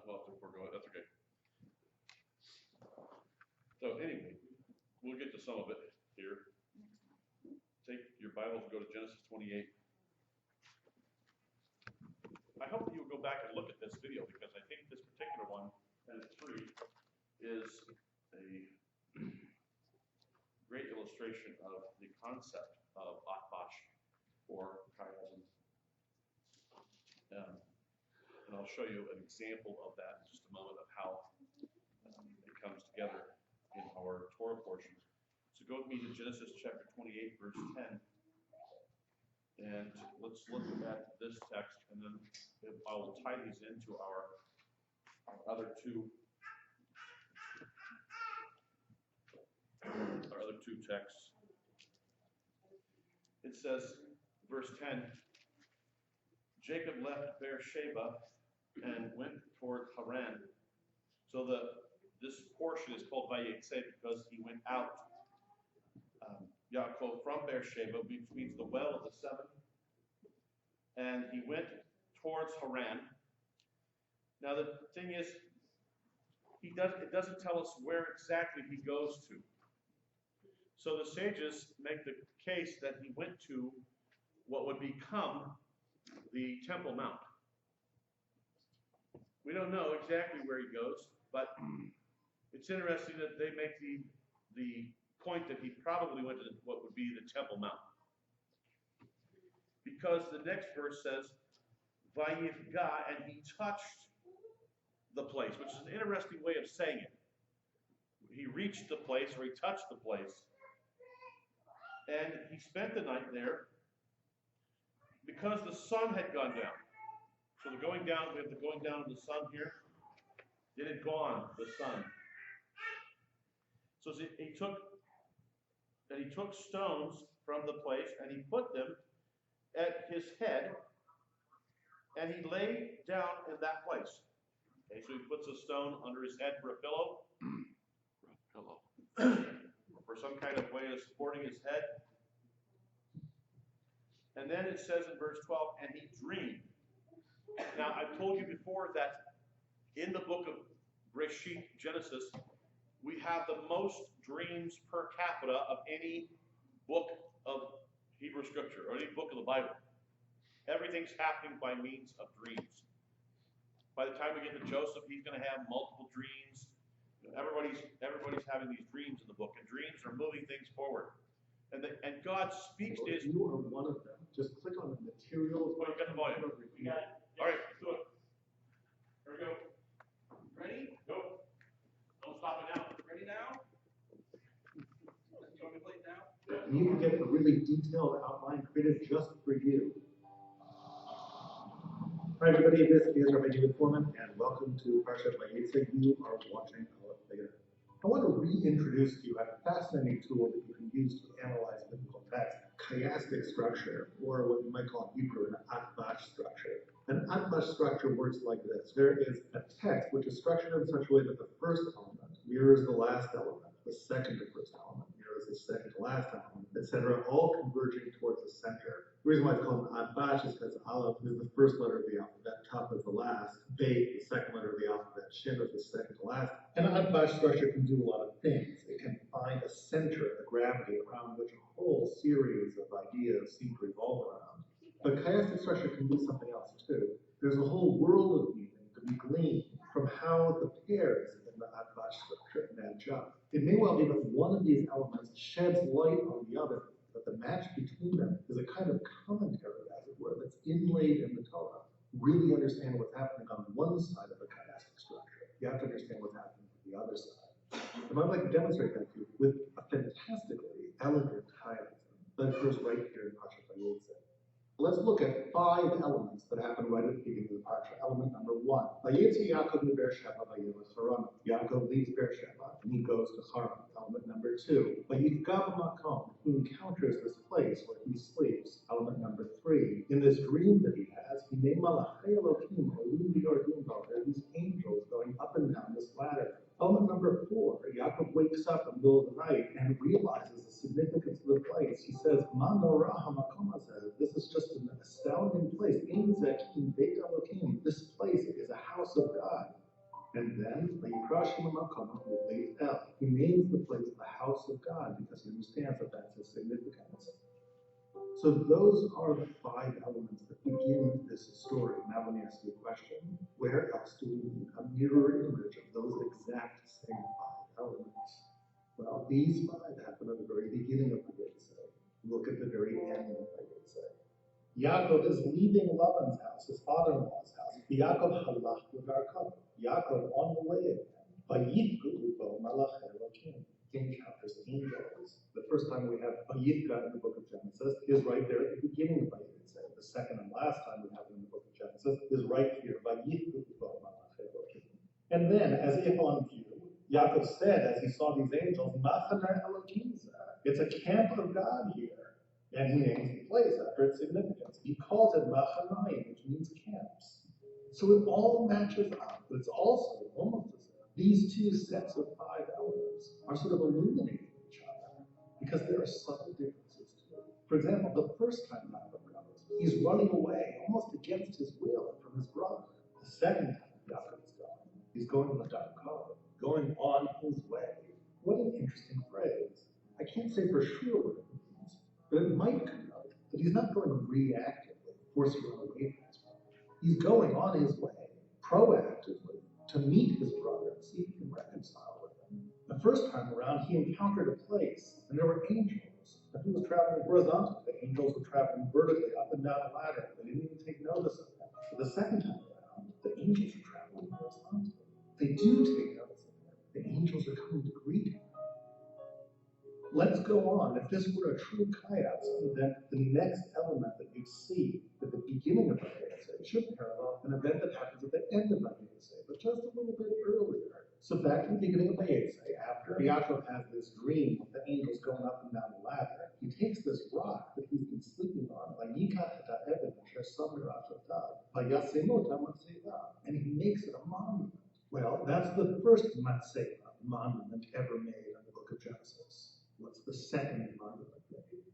we'll have to forego it. That's okay. So anyway, we'll get to some of it here. Take your Bibles and go to Genesis 28. I hope that you'll go back and look at this video because I think this particular one, Genesis 3, is a great illustration of the concept of Atbash or chiasm. And I'll show you an example of that in just a moment of how it comes together in our Torah portion. So go with me to Genesis chapter 28, verse 10. And let's look at this text, and then I will tie these into our other two texts. It says, verse 10, Jacob left Beersheba and went toward Haran. So this portion is called Vayetze because he went out, Yaakov, from Beersheba, which means the well of the seven, and he went towards Haran. Now the thing is, it doesn't tell us where exactly he goes to. So the sages make the case that he went to what would become the Temple Mount. We don't know exactly where he goes, but it's interesting that they make the point that he probably went to what would be the Temple Mount. Because the next verse says, Vayifga, and he touched the place, which is an interesting way of saying it. He reached the place, or he touched the place, and he spent the night there because the sun had gone down. So the going down, we have the going down of the sun here. It had gone, the sun. So he took stones from the place and he put them at his head, and he lay down in that place. Okay, so he puts a stone under his head for a pillow. For some kind of way of supporting his head. And then it says in verse 12, and he dreamed. Now, I've told you before that in the book of Breshit, Genesis, we have the most dreams per capita of any book of Hebrew Scripture, or any book of the Bible. Everything's happening by means of dreams. By the time we get to Joseph, he's going to have multiple dreams. Everybody's having these dreams in the book, and dreams are moving things forward. And God speaks to his... You are one of them. Just click on the materials. Oh, you got the volume. You got it. All right, let's do it. Here we go. Ready? Go. Don't stop it now. Ready now? You want me to play it now? Yeah. You can get a really detailed outline created just for you. Hi everybody, this is Rabbi David Foreman, and welcome to Parshat Vayetze. You are watching our video. I want to reintroduce to you a fascinating tool that you can use to analyze biblical text, chiastic structure, or what you might call in Hebrew an atbash structure. An atbash structure works like this. There is a text which is structured in such a way that the first element mirrors the last element, the second to first element mirrors the second to last element, etc., all converging towards the center. The reason why it's called an atbash is because Aleph is the first letter of the alphabet, Tav is the last, Beit, the second letter of the alphabet, Shin is the second to last. An atbash structure can do a lot of things. It can find a center, a gravity, around which a whole series of ideas seem to revolve around. But chiastic structure can do something else too. There's a whole world of meaning to be gleaned from how the pairs in the atbash structure match up. It may well be that one of these elements sheds light on the other, but the match between them is a kind of commentary, as it were, that's inlaid in the Torah. Really understand what's happening on one side of the chiastic structure. You have to understand what's happening on the other side. And I'd like to demonstrate that to you with a fantastically elegant chiasm that occurs right here in Parshat Vayetze. Let's look at 5 elements that happen right at the beginning of the parsha. Element number 1. Vayetze Yaakov mi Beersheba vayelech Haran. Yaakov leaves Beersheba and he goes to Haran. Element number 2. Vayifga b'makom. He encounters this place where he sleeps. Element number 3. In this dream that he has, he made malachei Elokim olim v'yordin bo. There are these angels going up and down this ladder. Element number 4. Yaakov wakes up in the middle of the night and realizes the significance of the place. He says, Ma norah hamakom hazeh. This is just an astounding place. Ein zeh ki beit Elokim. This place is a house of God. Shema Makama Beit El. He names the place the house of God because he understands that that's its significance. So those are the 5 elements that begin this story. Now let me ask you a question. Where else do we need a mirror image of those exact same 5 elements? Well, these 5 happen at the very beginning of the Beit. Look at the very end of the Beit. Yaakov is leaving Laban's house, his father-in-law's house. Yaakov halach l'darkov. Yaakov on the way again. Vayifku ubo malachei Elokim. Encounters angels. The first time we have Vayifka in the book of Genesis is right there at the beginning of Beit. The second and last time we have it in the book of Genesis is right here. Vayifku ubo malachei Elokim. And then, as if on view, Yaakov said, as he saw these angels, Machane Elokim. It's a camp of God here. And he names the place after its significance. He calls it Machanayim, which means camps. So it all matches up, but it's also almost as if these 2 sets of 5 elements are sort of illuminating each other because there are subtle differences too. For example, the first time Yaakov goes, he's running away almost against his will from his brother. The second time Yaakov is going, he's going to the Tacoma, going on his way. What an interesting phrase. I can't say for sure what it means, but it might connote that he's not going reactively, forcing him away from his brother. He's going on his way, proactively, to meet his brother and see if he can reconcile with him. The first time around, he encountered a place, and there were angels. And he was traveling horizontally. The angels were traveling vertically up and down the ladder. They didn't even take notice of him. But the second time around, the angels are traveling horizontally. They do take notice of him. The angels are coming to greet him. Let's go on. If this were a true chiasm, then the next element that you see at the beginning of the Vayetze should parallel an event that happens at the end of the Vayetze, but just a little bit earlier. So back to the beginning of Vayetze, after Yaakov has this dream of the angels going up and down the ladder, he takes this rock that he's been sleeping on, and he makes it a monument. Well, that's the first matzeva, monument ever made in the book of Genesis. What's the second monument made?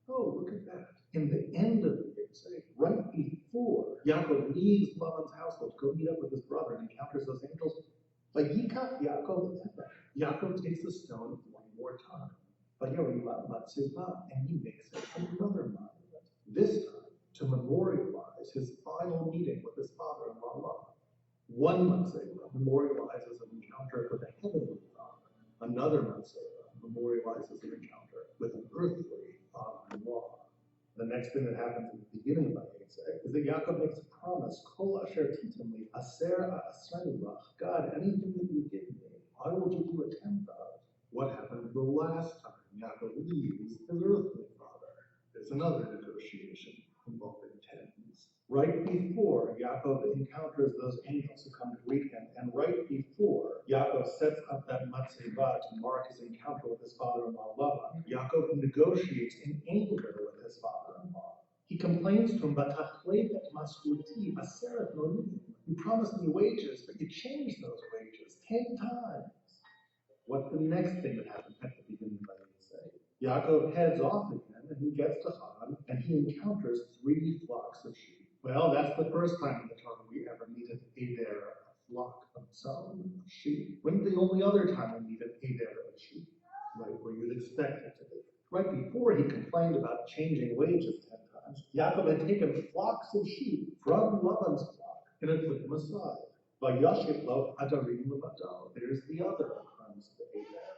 Oh, look at that. In the end of the Vayetze, right before Yaakov leaves Laban's household to go meet up with his brother and encounters those angels, Vayikach Yaakov Emery. Yaakov takes the stone one more time. Vayorilah matzeva, and he makes it another monument. This time to memorialize his final meeting with his father-in-law Laban. One matzeva memorializes an encounter with a heavenly father. Another matzeva memorializes an encounter with an earthly father-in-law. The next thing that happens at the beginning of Vayetze is that Yaakov makes a promise, Kol asher titamli aser ha'asrenu lach. God, anything that you give me, I will give you a tenth of. What happened the last time Yaakov leaves his earthly father? There's another negotiation involving tens. Right before Yaakov encounters those angels who come to greet him, and right before Yaakov sets up that matzeva to mark his encounter with his father-in-law Laban, Yaakov negotiates in anger with his father-in-law. He complains to him, "Batachlevet maskuti aseret nonim." You promised me wages, but you changed those wages 10 times. What's the next thing that happens at the beginning of Vayetze? Yaakov heads off again, and he gets to Haran, and he encounters 3 flocks of sheep. Well, that's the first time in the Torah we ever meet an Eder, a flock of its own, of sheep. When's the only other time we meet an Eder of sheep? Right where you'd expect it to be. Right before he complained about changing wages 10 times, Yaakov had taken flocks of sheep from Laban's flock and had put them aside. Vayashit lo adarim levado. There's the other occurrence of the Eder.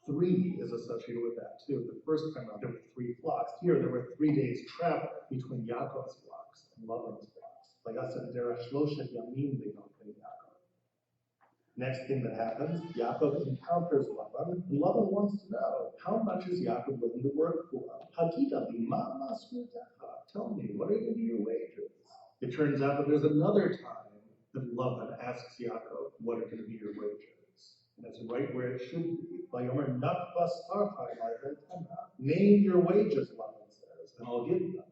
3 is associated with that too. The first time around, there were 3 flocks. Here, there were 3 days travel between Yaakov's flocks and Laban's flocks. Next thing that happens, Yaakov encounters Laban, and Laban wants to know, how much is Yaakov willing to work for? Tell me, what are going to be your wages? It turns out that there's another time that Laban asks Yaakov, what are going to be your wages? And that's right where it should be. Name your wages, Laban says, and I'll give them.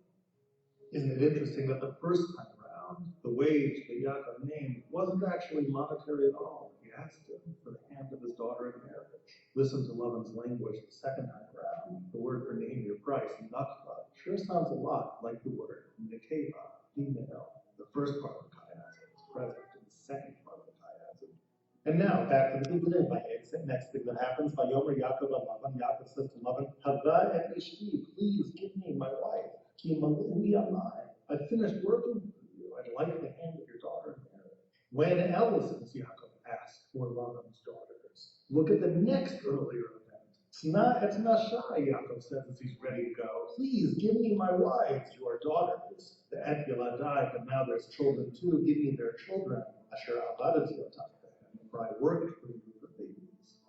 Isn't it interesting that the first time around, the wage that Yaakov named wasn't actually monetary at all? He asked him for the hand of his daughter in marriage. Listen to Laban's language the second time around. The word for name your price, nakba, sure sounds a lot like the word nekeva, female. The first part of the chiasm is present in the second part of the chiasm. And now, back to the beginning of Vayetze. Next thing that happens, Vayomer Yaakov Lavan. Yaakov says to Lavan, Hava et ishti, please give me my wife. Ki malui alai. I finished working for you. I'd like the hand of your daughter in marriage. When else does Yaakov ask for Lavan's daughters? Look at the next earlier event. Tzna et Nasha, Yaakov says as he's ready to go. Please give me my wives, your daughters. The Et Yaladai, but now there's children too. Give me their children. Asher Abadati Otam. For I worked for you for babies.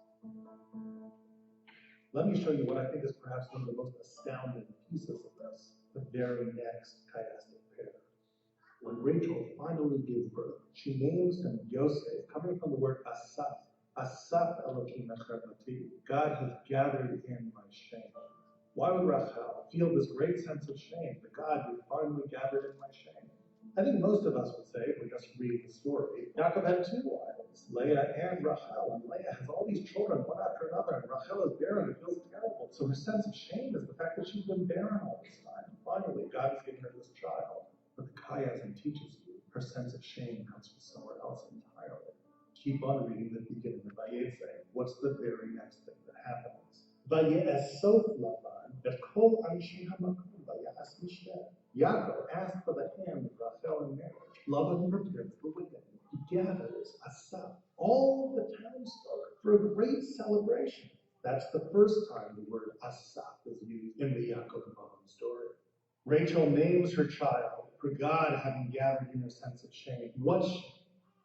Let me show you what I think is perhaps one of the most astounding pieces of this, the very next chiastic pair. When Rachel finally gives birth, she names him Yosef, coming from the word Asaph. Asaph Elohim Echad. God has gathered in my shame. Why would Rachel feel this great sense of shame that God would finally gather in my shame? I think most of us would say, if we just read the story, Yaakov had two wives, Leah and Rachel, and Leah has all these children, one after another, and Rachel is barren and feels terrible. So her sense of shame is the fact that she's been barren all this time. And finally, God has given her this child. But the chiasm teaches you her sense of shame comes from somewhere else entirely. Keep on reading the beginning of Vayetze. What's the very next thing that happens? Vaye'esof Lavan et kol anshei hamakom vaya'as mishteh. Yaakov asked for the hand of Rachel in marriage. Lavan prepares the wedding. He gathers Asaph, all the townsfolk, for a great celebration. That's the first time the word Asaph is used in the Yaakov and Lavan story. Rachel names her child for God having gathered in her sense of shame. What shame?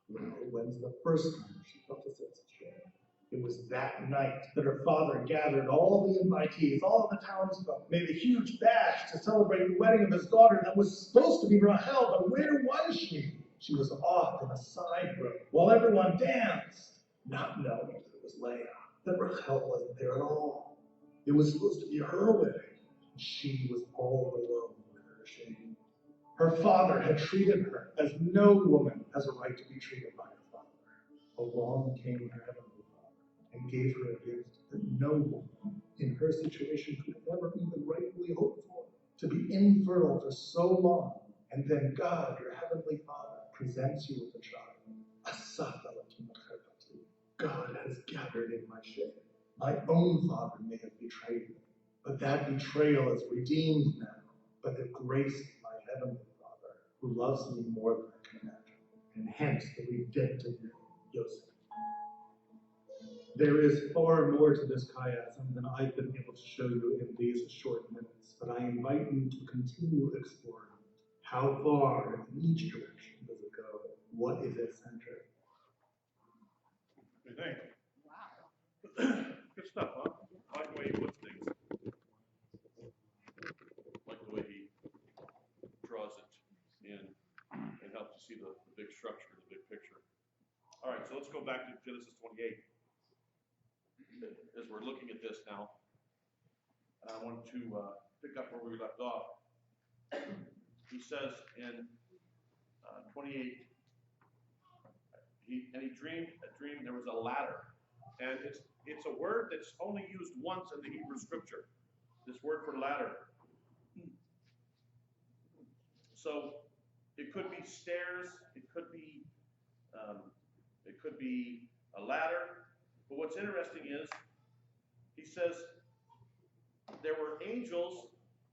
Well, when's the first time she felt a sense of shame? It was that night that her father gathered all the invitees, all of the townsfolk, made a huge bash to celebrate the wedding of his daughter that was supposed to be Rachel, but where was she? She was off in a side room while everyone danced, not knowing that it was Leah, that Rachel wasn't there at all. It was supposed to be her wedding. She was all alone with her shame. Her father had treated her as no woman has a right to be treated by her father. Along came her heavenly Father and gave her a gift that no woman in her situation could ever even rightfully hope for. To be infertile for so long, and then God, your heavenly Father, presents you with a child. Asaph Elohim Echad. God has gathered in my shame. My own father may have betrayed me, but that betrayal is redeemed now by the grace of my heavenly Father, who loves me more than I can imagine, and hence the redemptive name, Yosef. There is far more to this chiasm than I've been able to show you in these short minutes, but I invite you to continue exploring. How far in each direction does it go? What is its center? What do you think? Wow. Good stuff, huh? I like the way he puts things. I like the way he draws it in and helps you see the big structure, the big picture. All right, so let's go back to Genesis 28. As we're looking at this now, I want to pick up where we left off. He says in 28, he dreamed a dream. There was a ladder, and it's a word that's only used once in the Hebrew Scripture. This word for ladder. So it could be stairs, it could be a ladder. But what's interesting is he says there were angels,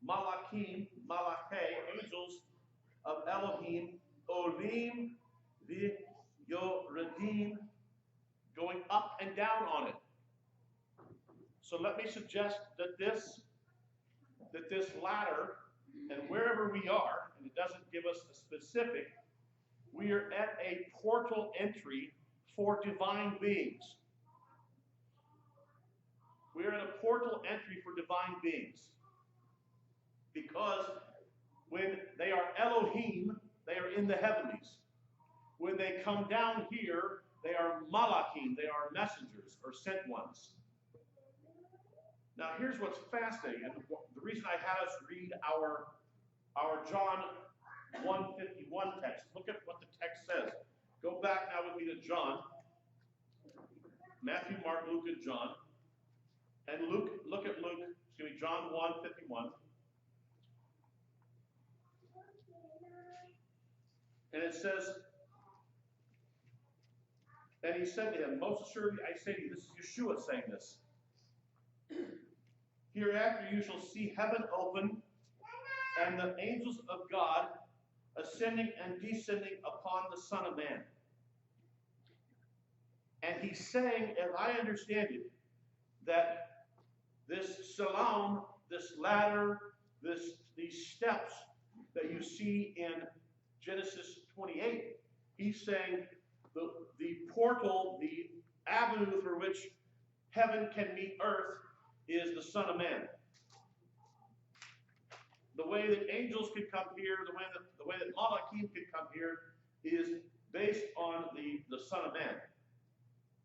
malachim, malache, angels of Elohim, olim v'yoredim, going up and down on it. So let me suggest that this ladder, and wherever we are, and it doesn't give us a specific, we are at a portal entry for divine beings. We are at a portal entry for divine beings. Because when they are Elohim, they are in the heavenlies. When they come down here, they are malachim, they are messengers or sent ones. Now here's what's fascinating, and the reason I had us read our John 1:51 text. Look at what the text says. Go back now with me to John. Matthew, Mark, Luke, and John. And look at John 1:51. And it says, And he said to him, most assuredly I say to you, this is Yeshua saying this. Hereafter you shall see heaven open, and the angels of God ascending and descending upon the Son of Man. And he's saying, as I understand it, that this salam, this ladder, these steps that you see in Genesis 28, he's saying the portal, the avenue through which heaven can meet earth is the Son of Man. The way that angels can come here, the way that Malachim can come here is based on the Son of Man.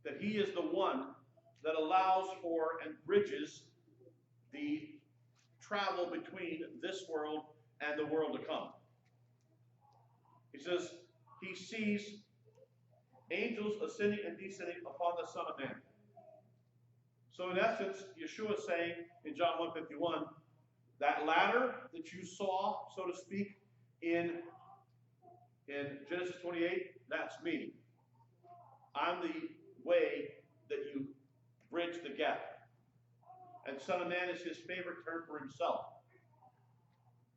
That he is the one that allows for and bridges the travel between this world and the world to come. He says he sees angels ascending and descending upon the Son of Man. So in essence, Yeshua is saying in John 1:51, that ladder that you saw, so to speak, in Genesis 28, that's me. I'm the way that you bridge the gap. And Son of Man is his favorite term for himself.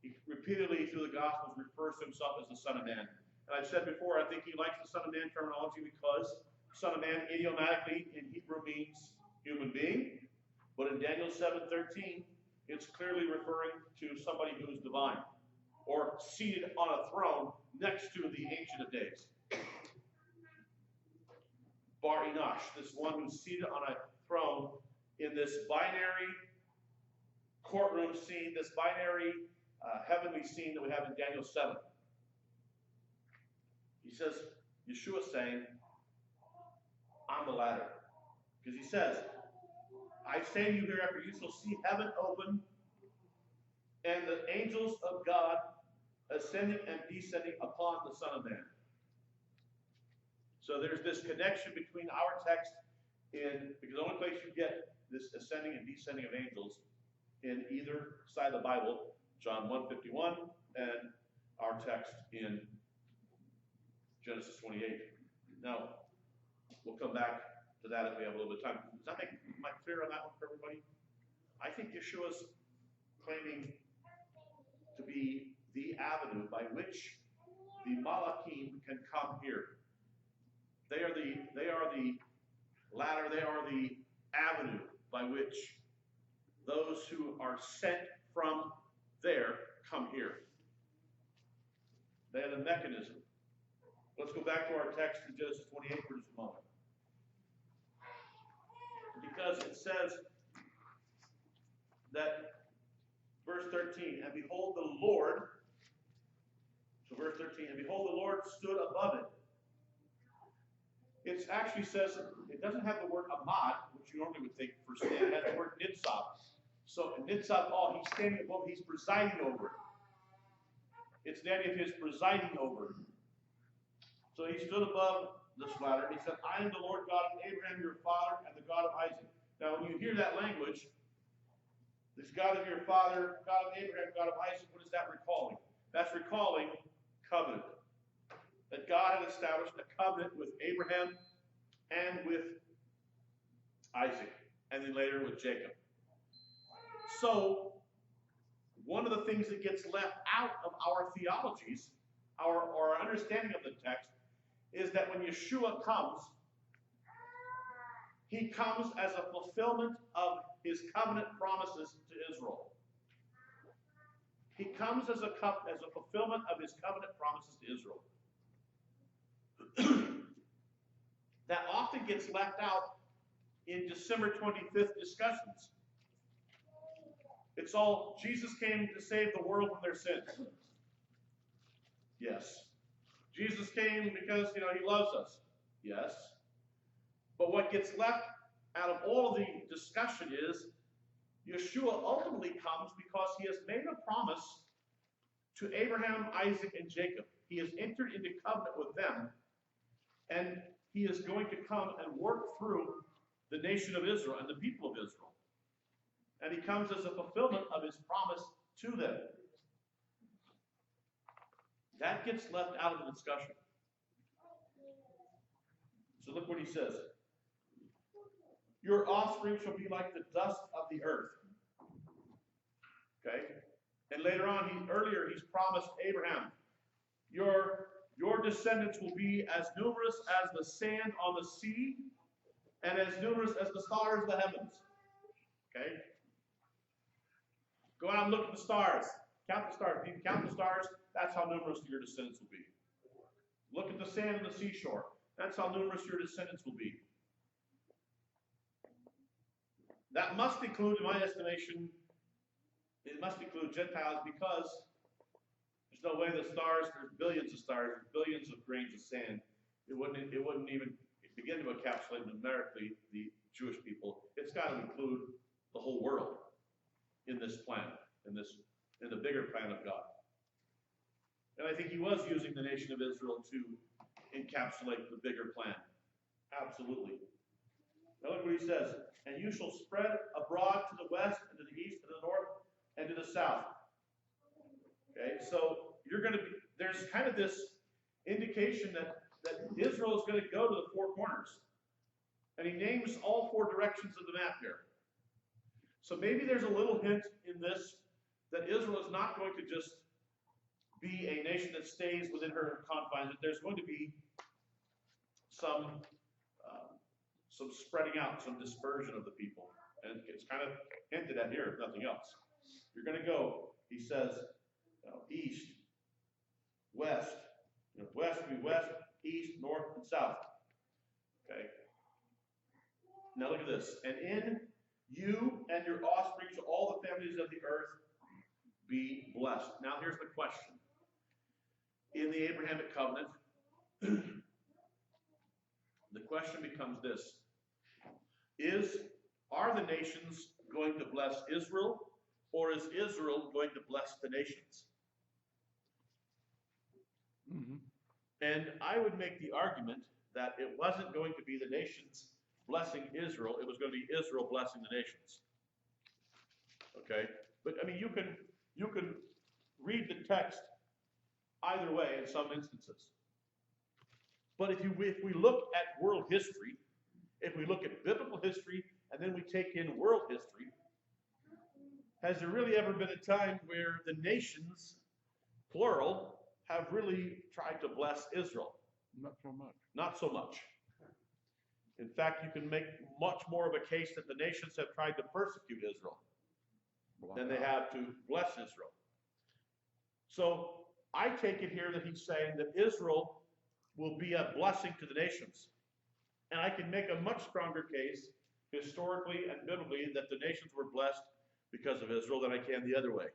He repeatedly through the Gospels refers to himself as the Son of Man. And I've said before, I think he likes the Son of Man terminology because Son of Man idiomatically in Hebrew means human being. But in Daniel 7:13, it's clearly referring to somebody who is divine or seated on a throne next to the Ancient of Days. Bar Enosh, this one who's seated on a throne in this binary courtroom scene, this binary heavenly scene that we have in Daniel 7. He says, Yeshua saying, I'm the ladder. Because he says, I say to you hereafter, you shall see heaven open and the angels of God ascending and descending upon the Son of Man. So there's this connection between our text because the only place you get this ascending and descending of angels in either side of the Bible, John 1:51 and our text in Genesis 28. Now, we'll come back to that if we have a little bit of time. Does that make clear on that one for everybody? I think Yeshua's claiming to be the avenue by which the Malachim can come here. They are the ladder, they are the avenue by which those who are sent from there come here. They are the mechanism. Let's go back to our text in Genesis 28 for just a moment. Because it says that, verse 13, and behold the Lord, so verse 13, and behold the Lord stood above it. It actually says, it doesn't have the word amad, which you normally would think for stand, it has the word nitzab. So nitzab, he's standing above, he's presiding over it. It's the idea of his presiding over it. So he stood above this ladder. He said, I am the Lord God of Abraham, your father, and the God of Isaac. Now, when you hear that language, this God of your father, God of Abraham, God of Isaac, what is that recalling? That's recalling covenant. That God had established a covenant with Abraham and with Isaac, and then later with Jacob. So, one of the things that gets left out of our theologies, our understanding of the text, is that when Yeshua comes, he comes as a fulfillment of his covenant promises to Israel. He comes as a fulfillment of his covenant promises to Israel. That often gets left out in December 25th discussions. It's all, Jesus came to save the world from their sins. Yes. Jesus came because, he loves us. Yes. But what gets left out of all the discussion is Yeshua ultimately comes because he has made a promise to Abraham, Isaac, and Jacob. He has entered into covenant with them, and he is going to come and work through the nation of Israel and the people of Israel. And he comes as a fulfillment of his promise to them. That gets left out of the discussion. So look what he says. Your offspring shall be like the dust of the earth. Okay? And later on, he's promised Abraham, your descendants will be as numerous as the sand on the sea and as numerous as the stars of the heavens. Okay? Go out and look at the stars. Count the stars. If you count the stars, that's how numerous your descendants will be. Look at the sand on the seashore. That's how numerous your descendants will be. That must include, in my estimation, it must include Gentiles, because there's no way the stars, there's billions of stars, there's billions of grains of sand. It wouldn't even begin to encapsulate numerically the Jewish people. It's got to include the whole world in this plan, in the bigger plan of God. And I think he was using the nation of Israel to encapsulate the bigger plan. Absolutely. Now look what he says. And you shall spread abroad to the west and to the east and to the north and to the south. Okay, so there's kind of this indication that Israel is going to go to the four corners. And he names all four directions of the map here. So maybe there's a little hint in this that Israel is not going to just be a nation that stays within her confines, that there's going to be some spreading out, some dispersion of the people. And it's kind of hinted at here, if nothing else. You're going to go, he says, east, west. West will be west, east, north, and south. Okay. Now look at this. And in you and your offspring shall all the families of the earth be blessed. Now here's the question. In the Abrahamic covenant, the question becomes this. Are the nations going to bless Israel, or is Israel going to bless the nations? Mm-hmm. And I would make the argument that it wasn't going to be the nations blessing Israel, it was going to be Israel blessing the nations. Okay? But I mean, you can read the text either way in some instances. But if we look at world history, if we look at biblical history, and then we take in world history, has there really ever been a time where the nations, plural, have really tried to bless Israel? Not so much. Not so much. In fact, you can make much more of a case that the nations have tried to persecute Israel than they have to bless Israel. So I take it here that he's saying that Israel will be a blessing to the nations. And I can make a much stronger case, historically and biblically, that the nations were blessed because of Israel than I can the other way.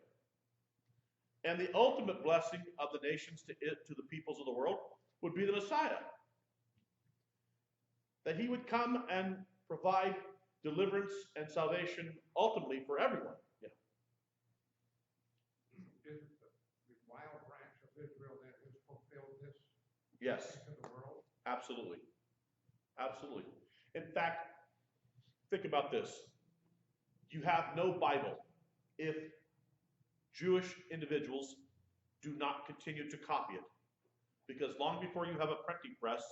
And the ultimate blessing of the nations to the peoples of the world would be the Messiah. That he would come and provide deliverance and salvation ultimately for everyone. Yeah. Is the wild branch of Israel that has fulfilled this Yes. to the world? Absolutely. Absolutely. In fact, think about this. You have no Bible if Jewish individuals do not continue to copy it. Because long before you have a printing press,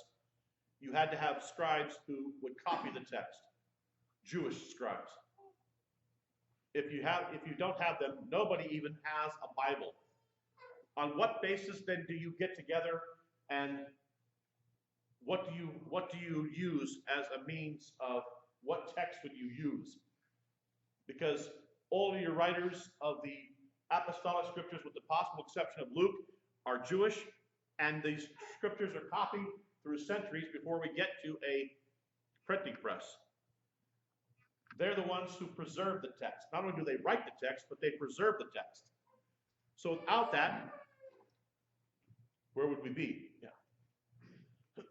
you had to have scribes who would copy the text. Jewish scribes. If you don't have them, nobody even has a Bible. On what basis then do you get together, and what do you use as a means of what text would you use? Because all of your writers of the apostolic scriptures, with the possible exception of Luke, are Jewish, and these scriptures are copied through centuries before we get to a printing press. They're the ones who preserve the text. Not only do they write the text, but they preserve the text. So without that, where would we be? Yeah. A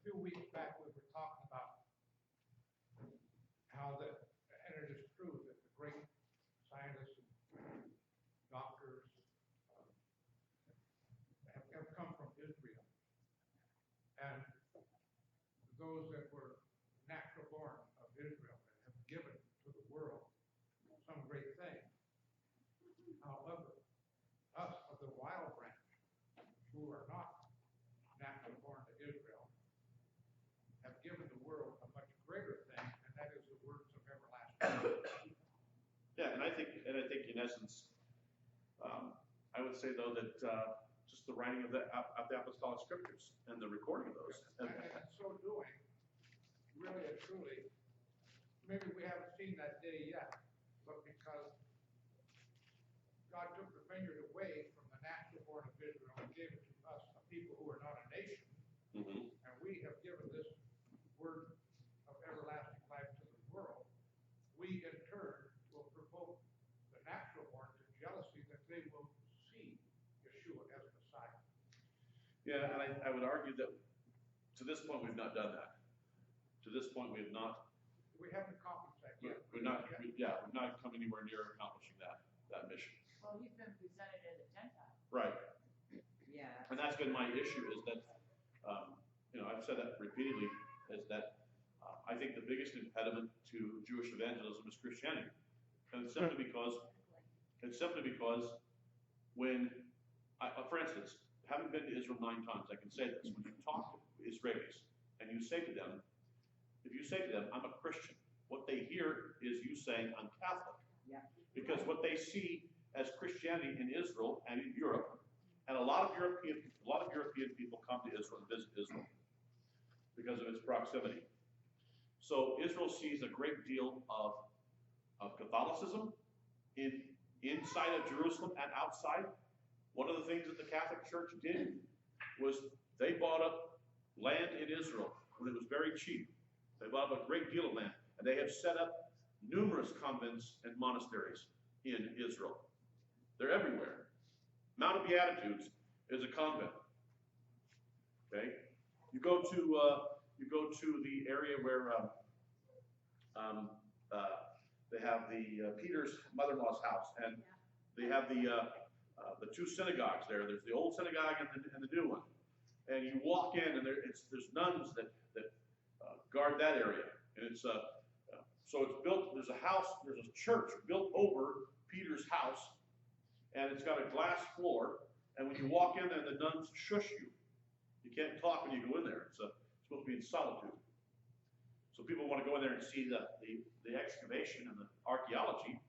few weeks back, we were talking about how and it is true that the great scientists and doctors have come from Israel. And those that were natural born of Israel and have given to the world some great thing. However, us of the wild branch, who are not natural born to Israel, And I think in essence, I would say though that just the writing of the apostolic scriptures and the recording of those. And in so doing, really and truly, maybe we haven't seen that day yet, but because God took the finger away from the natural born of Israel and gave it to us, a people who are not a nation, and we have given this word of everlasting life to the world, we in turn will provoke the natural born to jealousy that they will see Yeshua as Messiah. Yeah, and I would argue that to this point we've not done that. To this point we have not. We haven't accomplished that yet. We've not come anywhere near accomplishing that mission. Well, he's been presented as a Gentile. Right. Yeah. And that's been my issue is that, I've said that repeatedly, is that I think the biggest impediment to Jewish evangelism is Christianity. And it's simply because when, for instance, having been to Israel 9 times, I can say this, when you talk to Israelis and you say to them, if you say to them, I'm a Christian, what they hear is you saying, I'm Catholic. Yeah. Because what they see as Christianity in Israel and in Europe, and a lot of European people come to Israel and visit Israel because of its proximity. So Israel sees a great deal of Catholicism inside of Jerusalem and outside. One of the things that the Catholic Church did was they bought up land in Israel when it was very cheap. They bought up a great deal of land, and they have set up numerous convents and monasteries in Israel. They're everywhere. Mount of Beatitudes is a convent. Okay, you go to the area where they have the Peter's mother-in-law's house, and they have the 2 synagogues there. There's the old synagogue and the new one. And you walk in, and there's nuns that guard that area. And it's so it's built. There's a church built over Peter's house, and it's got a glass floor. And when you walk in there, the nuns shush you. You can't talk when you go in there. It's supposed to be in solitude. So people want to go in there and see the excavation and the archaeology,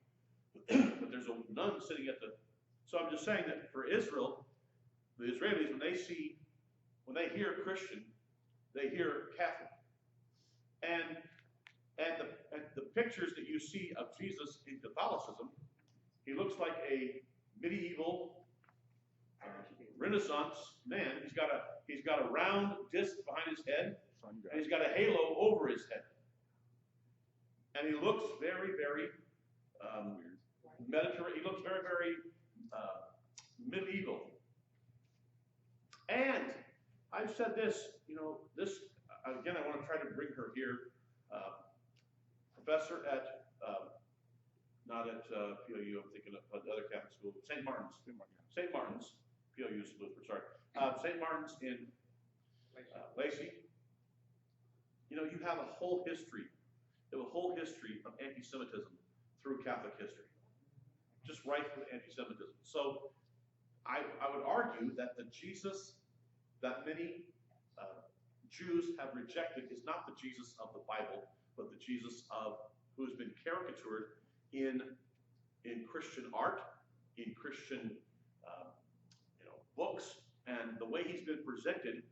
but there's a nun sitting at the. So I'm just saying that for Israel, the Israelis, when they hear Christian, they hear Catholic, and the pictures that you see of Jesus in Catholicism, he looks like a medieval Renaissance man. He's got a round disc behind his head, and he's got a halo over his head, and he looks very, very Mediterranean. He looks very, very medieval. And I've said this, this again. I want to try to bring her here. Professor at not at POU. I'm thinking of the other Catholic school, St. Martin's. St. Martin's. POU is Lutheran. Sorry. St. Martin's in Lacey. You have a whole history. You have a whole history of anti-Semitism through Catholic history. Just rife with anti-Semitism. So I would argue that the Jesus that many Jews have rejected is not the Jesus of the Bible, but the Jesus who's been caricatured in Christian art, in Christian books, and the way he's been presented.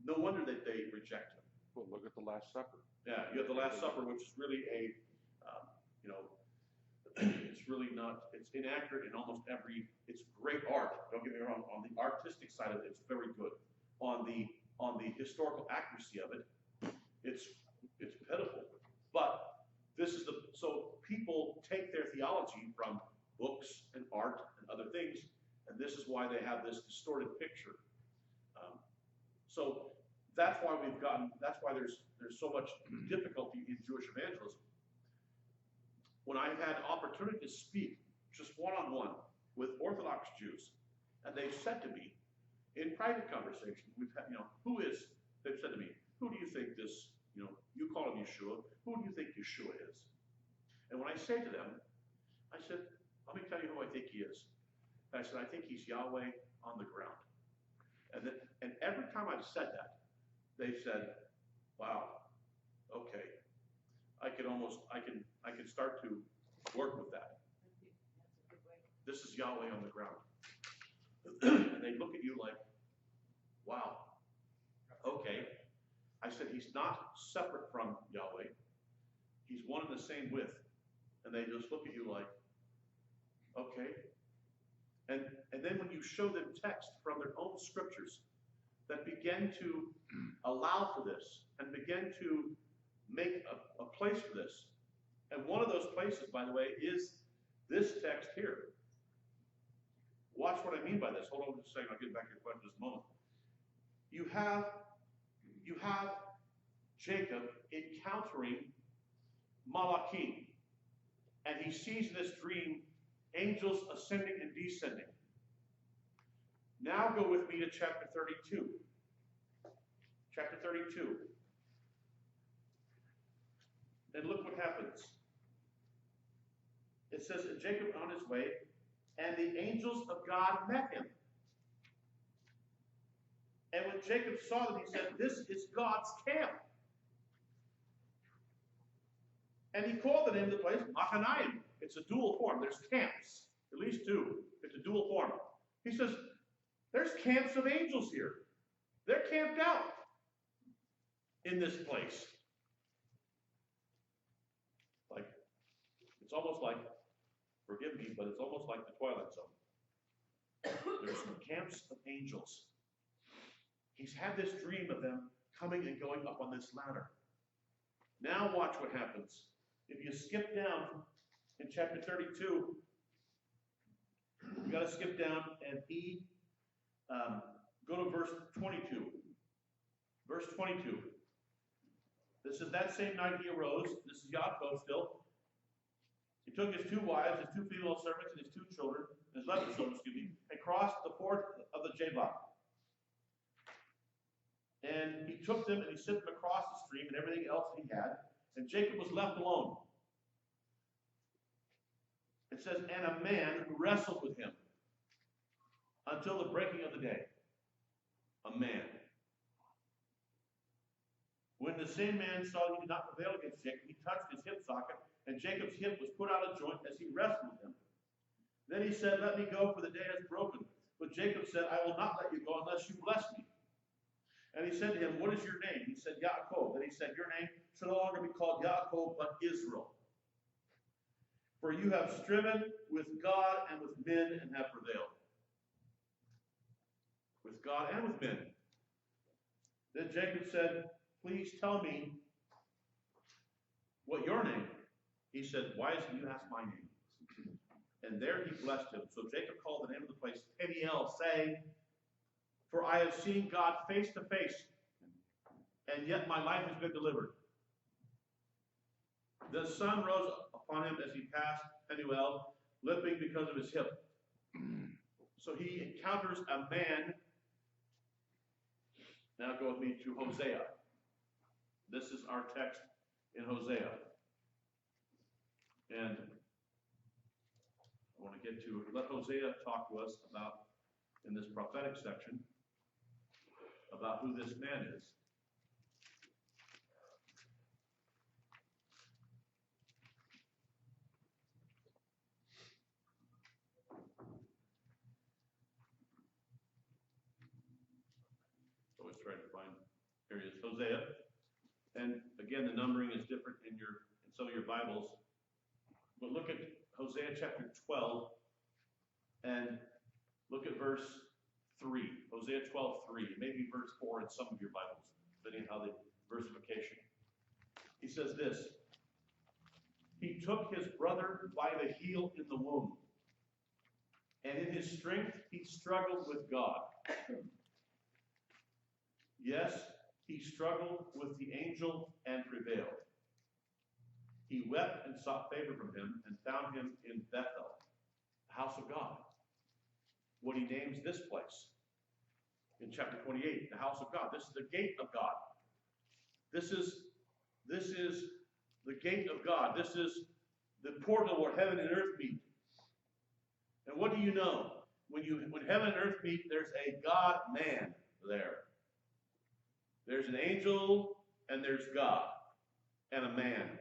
No wonder that they reject him. Well, look at the Last Supper. Yeah, you have the Last Supper, which is really it's really not, it's inaccurate in almost every, it's great art, don't get me wrong, on the artistic side of it, it's very good. On the historical accuracy of it, it's pitiful. But so people take their theology from books and art and other things, and this is why they have this distorted picture. So that's why there's so much difficulty in Jewish evangelism. When I've had opportunity to speak just one-on-one with Orthodox Jews, and they've said to me in private conversations, we've had, they've said to me, who do you think this, you call him Yeshua, who do you think Yeshua is? And when I say to them, I said, let me tell you who I think he is. And I said, I think he's Yahweh on the ground. And every time I've said that, they've said, wow, okay. I can start to work with that. This is Yahweh on the ground. And they look at you like, wow, okay. I said, he's not separate from Yahweh. He's one and the same with. And they just look at you like, okay. And then when you show them text from their own scriptures that begin to allow for this and begin to make a place for this. And one of those places, by the way, is this text here. Watch what I mean by this. Hold on just a second. I'll get back to your question in just a moment. You have Jacob encountering Malachi. And he sees this dream, angels ascending and descending. Now go with me to chapter 32. Chapter 32. And look what happens. It says, and Jacob on his way, and the angels of God met him. And when Jacob saw them, he said, this is God's camp. And he called the name of the place Mahanaim. It's a dual form. There's camps, at least two. It's a dual form. He says, there's camps of angels here. They're camped out in this place. Like, it's almost like, forgive me, but it's almost like the Twilight Zone. There's some camps of angels. He's had this dream of them coming and going up on this ladder. Now watch what happens. If you skip down in chapter 32, you got to skip down and go to verse 22. Verse 22. This is that same night he arose. This is Yaakov still. He took his 2 wives, his 2 female servants, and his 2 children, his 11 children, and crossed the ford of the Jabbok. And he took them and he sent them across the stream and everything else he had. And Jacob was left alone. It says, and a man wrestled with him until the breaking of the day. A man. When the same man saw he did not prevail against Jacob, he touched his hip socket, and Jacob's hip was put out of joint as he wrestled with him. Then he said, let me go, for the day has broken. But Jacob said, I will not let you go unless you bless me. And he said to him, what is your name? He said, Yaakov. Then he said, your name shall no longer be called Yaakov, but Israel. For you have striven with God and with men and have prevailed. With God and with men. Then Jacob said, please tell me what your name. He said, why is it you ask my name? And there he blessed him. So Jacob called the name of the place Peniel, saying, for I have seen God face to face, and yet my life has been delivered. The sun rose upon him as he passed Peniel, limping because of his hip. So he encounters a man. Now go with me to Hosea. This is our text in Hosea. And I want to get to, let Hosea talk to us about, in this prophetic section, about who this man is. Always trying to find areas. Hosea. And again, the numbering is different in some of your Bibles. But look at Hosea chapter 12 and look at verse 3. Hosea 12:3. Maybe verse 4 in some of your Bibles, depending on how the versification. He says this. He took his brother by the heel in the womb, and in his strength he struggled with God. Yes, he struggled with the angel and prevailed. He wept and sought favor from him and found him in Bethel, the house of God. What he names this place in chapter 28, the house of God. This is the gate of God. This is the gate of God. This is the portal where heaven and earth meet. And what do you know? When heaven and earth meet, there's a God-man there. There's an angel and there's God and a man.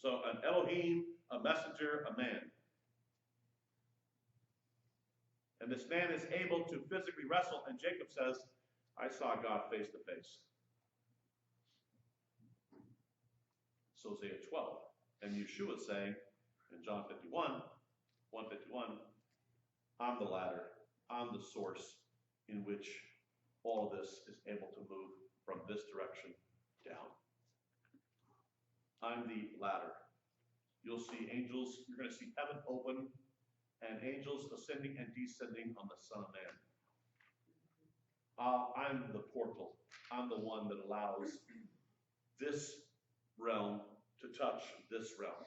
So an Elohim, a messenger, a man. And this man is able to physically wrestle, and Jacob says, I saw God face to face. So Hosea 12. And Yeshua saying in John 51, 151, I'm the ladder, I'm the source in which all this is able to move from this direction down. I'm the ladder. You'll see angels, you're going to see heaven open and angels ascending and descending on the Son of Man. I'm the portal. I'm the one that allows this realm to touch this realm.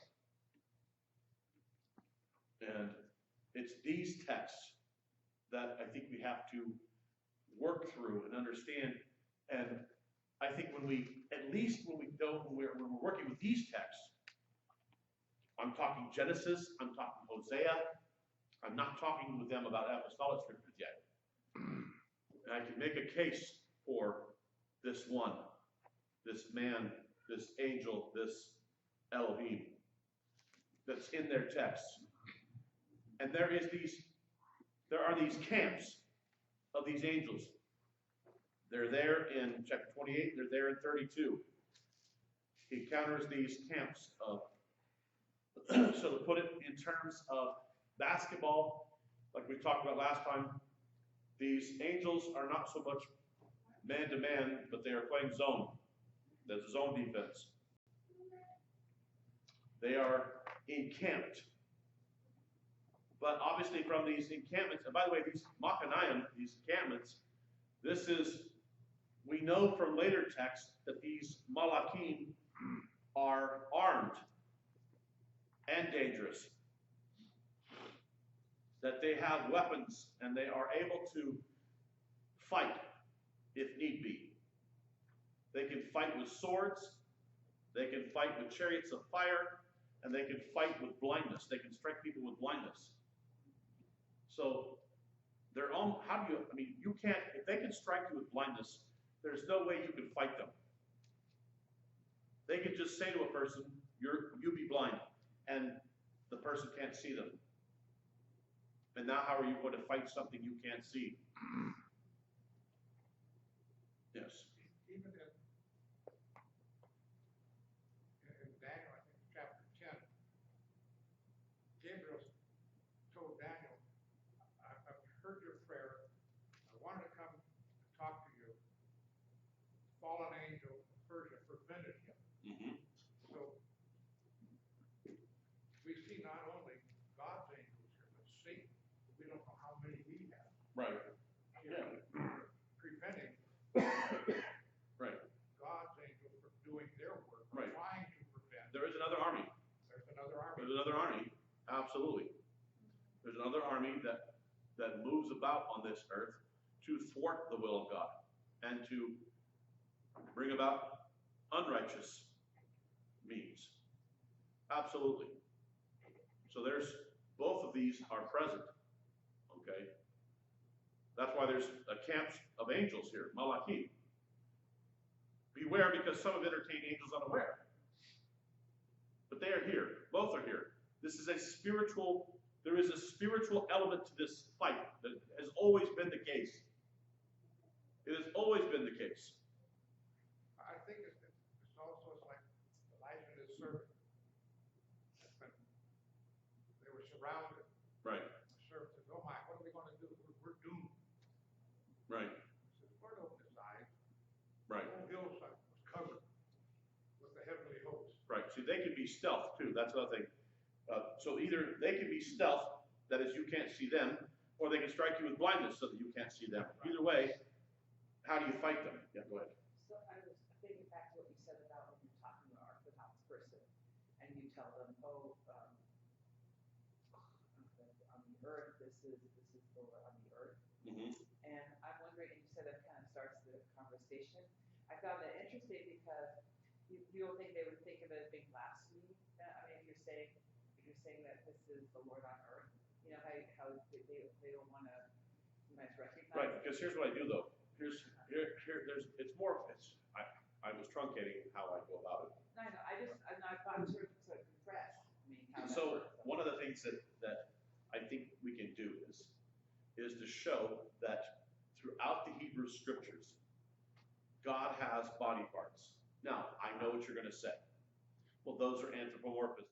And it's these texts that I think we have to work through and understand. And I think when we, at least when we're working with these texts, I'm talking Genesis, I'm talking Hosea, I'm not talking with them about apostolic scriptures yet. And I can make a case for this one, this man, this angel, this Elohim that's in their texts. And there are these camps of these angels. They're there in chapter 28, they're there in 32. He counters these camps of, so to put it in terms of basketball, like we talked about last time, these angels are not so much man-to-man, but they are playing zone. There's a zone defense. They are encamped. But obviously from these encampments, and by the way, these Machanayim, these encampments, this is, we know from later texts that these Malachim are armed and dangerous. That they have weapons and they are able to fight if need be. They can fight with swords, they can fight with chariots of fire, and they can fight with blindness. They can strike people with blindness. So their own, how do you, I mean, you can't, if they can strike you with blindness, there's no way you can fight them. They could just say to a person, you be blind, and the person can't see them. And now how are you going to fight something you can't see? Yes. Even in Daniel, I think chapter 10, Gabriel told Daniel, I've heard your prayer. I wanted to come and talk to you. Fallen angel of Persia prevented him. Mm-hmm. So we see not only God's angels here, but Satan. We don't know how many he has. Right. Here, Yeah. preventing Right. God's angels from doing their work, Right. trying to prevent. There is another army. There's another army. There's another army. Absolutely. There's another army that moves about on this earth to thwart the will of God and to bring about unrighteous means. Absolutely. So there's, both of these are present. Okay? That's why there's a camp of angels here, Malachim. Beware, because some have entertained angels unaware. But they are here. Both are here. This is a spiritual, there is a spiritual element to this fight that has always been the case. It has always been the case. I think it's also like Elijah and his servant. When they were surrounded. Right. The servant says, oh my, what are we going to do? We're doomed. Right. He says, Lord, open his eyes. Right. The whole hillside was covered with the heavenly host. Right. See, they can be stealth too. That's another thing. So either they can be stealth, that is, you can't see them, or they can strike you with blindness so that you can't see them. Either way, how do you fight them? Yeah, go ahead. So I was thinking back to what you said about when you're talking to an Orthodox person, and you tell them, oh, on the earth, this is the Lord on the earth. Mm-hmm. And I'm wondering, and you said that kind of starts the conversation. I found that interesting because you don't think they would think of it as being blasphemy. I mean, if you're saying that this is the Lord on earth, you know, how they don't want to sometimes recognize. Right, because here's what I do though. There's I was truncating how I go about it. No, I thought sort of compressed. I mean, how that So works. one of the things that I think we can do is to show that throughout the Hebrew scriptures, God has body parts. Now, I know what you're going to say. Well, those are anthropomorphisms.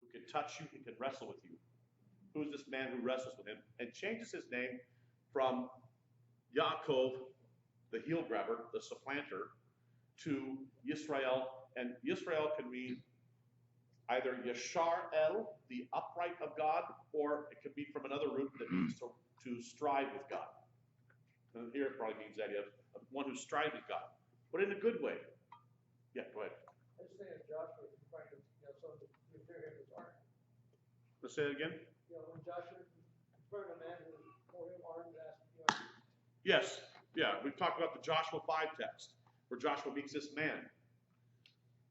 Who can touch you, who can wrestle with you. Who is this man who wrestles with him? And changes his name from Yaakov, the heel grabber, the supplanter, to Yisrael. And Yisrael can mean either Yashar El, the upright of God, or it could be from another root that means to strive with God. And here it probably means the idea of one who strives with God, but in a good way. Yeah, go ahead. I just think of Joshua, if you find it, some of the fear him is armed. Let's say it again. When Joshua confronted a man who before him armed and asked, Yes, yeah, we've talked about the Joshua 5 text, where Joshua meets this man.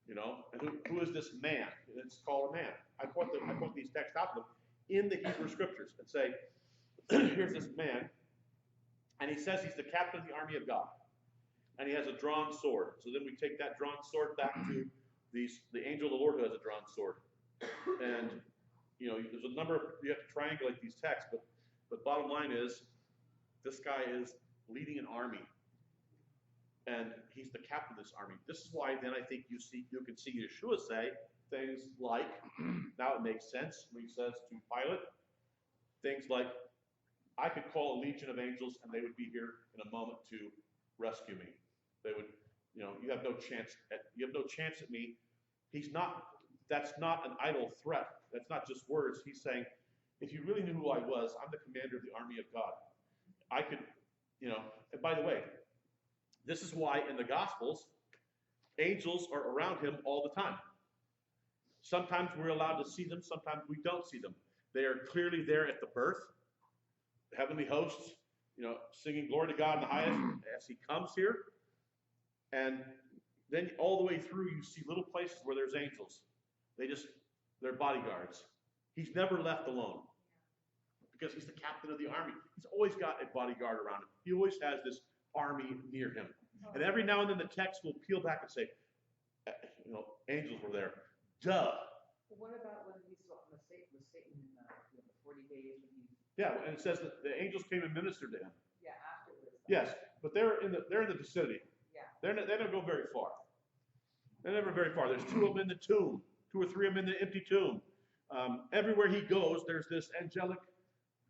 And who is this man? It's called a man. I point these texts out to them in the Hebrew scriptures and say, here's this man, and he says he's the captain of the army of God, and he has a drawn sword. So then we take that drawn sword back to the angel of the Lord who has a drawn sword, and there's a number you have to triangulate these texts, but bottom line is this guy is leading an army. And he's the captain of this army. This is why then I think you can see Yeshua say things like, now it makes sense when he says to Pilate, things like, I could call a legion of angels and they would be here in a moment to rescue me. They would, you have no chance at me. That's not an idle threat. That's not just words. He's saying, if you really knew who I was, I'm the commander of the army of God. I could, and by the way, this is why in the Gospels, angels are around him all the time. Sometimes we're allowed to see them, sometimes we don't see them. They are clearly there at the birth, the heavenly hosts, singing glory to God in the highest as he comes here. And then all the way through, you see little places where there's angels. They're bodyguards. He's never left alone because he's the captain of the army. He's always got a bodyguard around him. He always has this army near him. And every now and then the text will peel back and say, angels were there. Duh. Well, what about when he saw Satan in the 40 days when he? Yeah, and it says that the angels came and ministered to him. Yeah, afterwards. Yes, but they're in the vicinity. Yeah. They don't go very far. They're never very far. There's 2 of them in the tomb, 2 or 3 of them in the empty tomb. Everywhere he goes, there's this angelic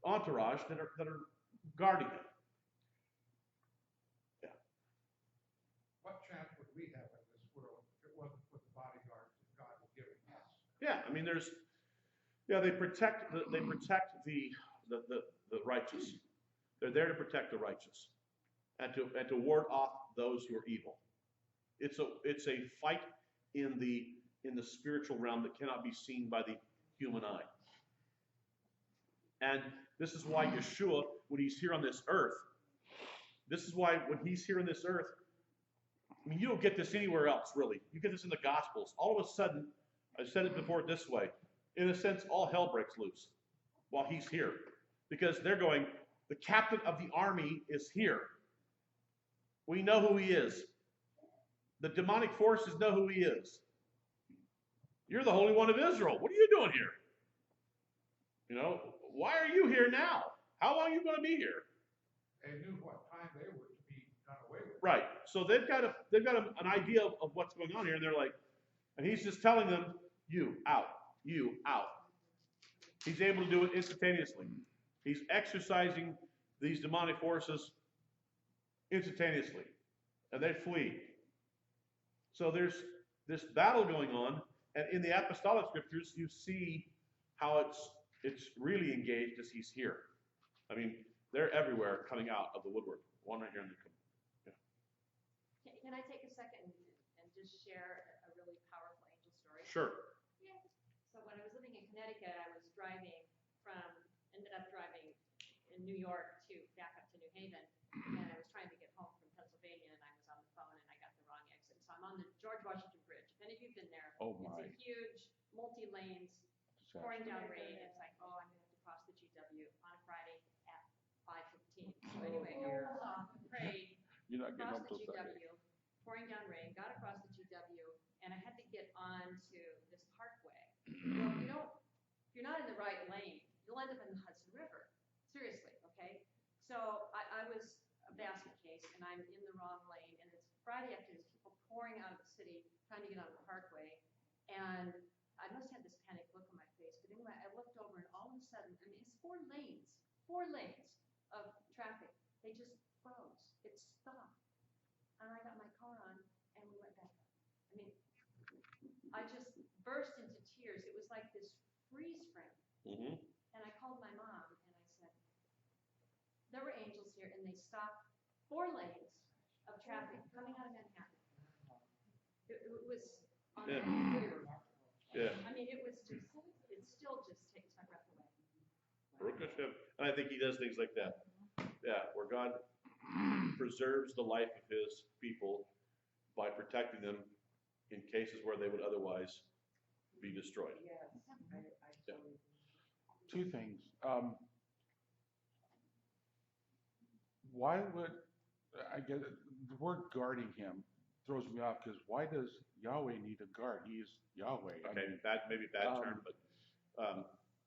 entourage that are guarding him. what chance would we have in this world if it wasn't for the bodyguards that God has given us? Yeah, I mean, they protect the righteous. They're there to protect the righteous and to ward off those who are evil. It's a fight in the spiritual realm that cannot be seen by the human eye. And this is why Yeshua, when he's here on this earth, This is why when he's here on this earth, I mean, you don't get this anywhere else, really. You get this in the Gospels. All of a sudden, I've said it before this way, in a sense, all hell breaks loose while he's here. Because they're going, the captain of the army is here. We know who he is. The demonic forces know who he is. You're the Holy One of Israel. What are you doing here? You know, why are you here now? How long are you going to be here? They knew what time they were to be done away with. Right. So they've got an idea of what's going on here, and they're like, and he's just telling them, you out, you out. He's able to do it instantaneously. He's exercising these demonic forces instantaneously, and they flee. So there's this battle going on, and in the apostolic scriptures, you see how it's really engaged as he's here. I mean, they're everywhere coming out of the woodwork. One right here in the Can I take a second and just share a really powerful angel story? Sure. So when I was living in Connecticut, I was ended up driving in New York back up to New Haven, and I was trying to get home from Pennsylvania, and I was on the phone, and I got the wrong exit. So I'm on the George Washington Bridge. If any of you've been there, Oh my. it's a huge multi-lanes, pouring down rain. It's like, oh, I'm going to have to cross the GW on a Friday at 5:15. So anyway, I pulled off and prayed, You're not getting crossed home the till Sunday. GW, pouring down rain, got across the GW, and I had to get onto this parkway. Well, if you're not in the right lane, you'll end up in the Hudson River. Seriously, okay? So I was a basket case, and I'm in the wrong lane, and it's Friday afternoon, there's people pouring out of the city, trying to get on the parkway, and I must have this panic look on my face, but anyway, I looked over, and all of a sudden, I mean, it's 4 lanes of traffic. They just froze. It stopped. And I got my car on, and we went back up. I mean, I just burst into tears. It was like this freeze frame. Mm-hmm. And I called my mom, and I said, there were angels here, and they stopped 4 lanes of traffic coming out of Manhattan. It was on Yeah. Yeah. I mean, it still just takes my breath away. Baruch Hashem. And I think he does things like that. Yeah, where God preserves the life of his people by protecting them in cases where they would otherwise be destroyed. Yes, I totally. 2 things. Why would, I get it, the word guarding him throws me off, because why does Yahweh need a guard? He is Yahweh. Okay, maybe bad term, but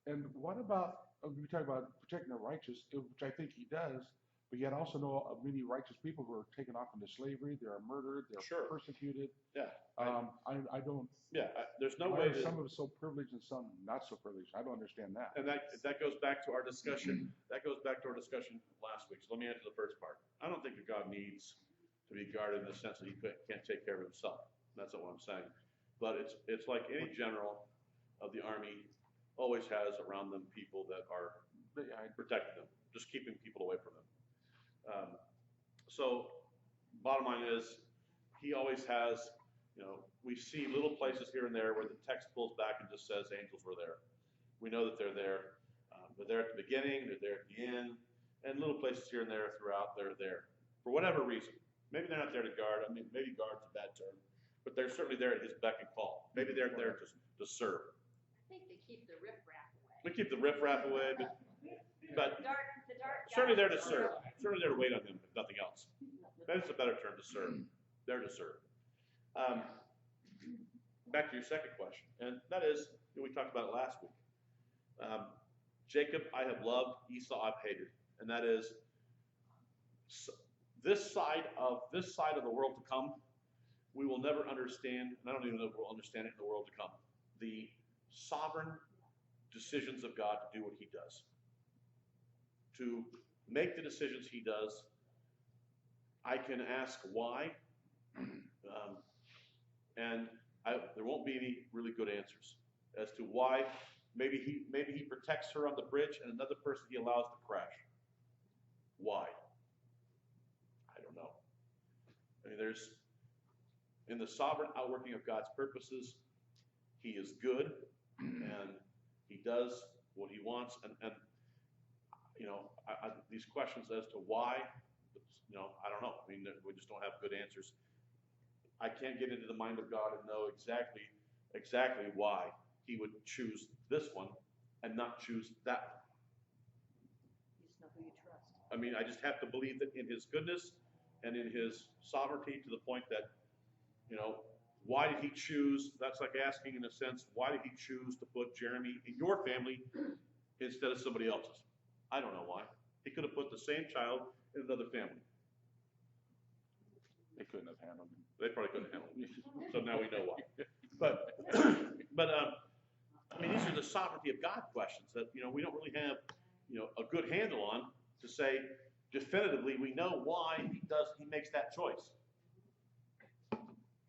And what about, we talk about protecting the righteous, which I think he does, but yet also know of many righteous people who are taken off into slavery, they are murdered, they're Sure. persecuted. yeah, I don't, there's no why way are that, some of us so privileged and some not so privileged? I don't understand that. and that goes back to our discussion. That goes back to our discussion last week. So let me answer the first part. I don't think that God needs to be guarded in the sense that he can't take care of himself. That's not what I'm saying. But it's like any general of the army always has around them people that are protecting them, just keeping people away from them. So bottom line is, he always has, we see little places here and there where the text pulls back and just says angels were there. We know that they're there. They're there at the beginning, they're there at the end, and little places here and there throughout, they're there. For whatever reason. Maybe they're not there to guard. I mean, maybe guard's a bad term. But they're certainly there at his beck and call. Maybe they're there to serve. I think they keep the riffraff away. We keep the riffraff away, but The dark certainly there to guys. serve. Certainly there to wait on him, if nothing else. That's a better term, to serve. There to serve. Back to your second question, and that is, we talked about it last week. Jacob I have loved, Esau I've hated, and that is this side of the world to come. We will never understand, and I don't even know if we'll understand it in the world to come. The sovereign decisions of God to do what He does, to make the decisions He does. I can ask why, and there won't be any really good answers as to why. Maybe he protects her on the bridge, and another person He allows to crash. Why? I don't know. I mean, in the sovereign outworking of God's purposes, He is good, and He does what He wants. And these questions as to why, You know, I don't know. I mean, we just don't have good answers. I can't get into the mind of God and know exactly why he would choose this one and not choose that one. You just know who you trust. I mean, I just have to believe that in his goodness and in his sovereignty, to the point that, you know, why did he choose? That's like asking, in a sense, why did he choose to put Jeremy in your family instead of somebody else's? I don't know why. He could have put the same child in another family. They couldn't have handled him. They probably couldn't handle it. So now we know why. But, I mean, these are the sovereignty of God questions that, you know, we don't really have, you know, a good handle on to say definitively we know why he makes that choice.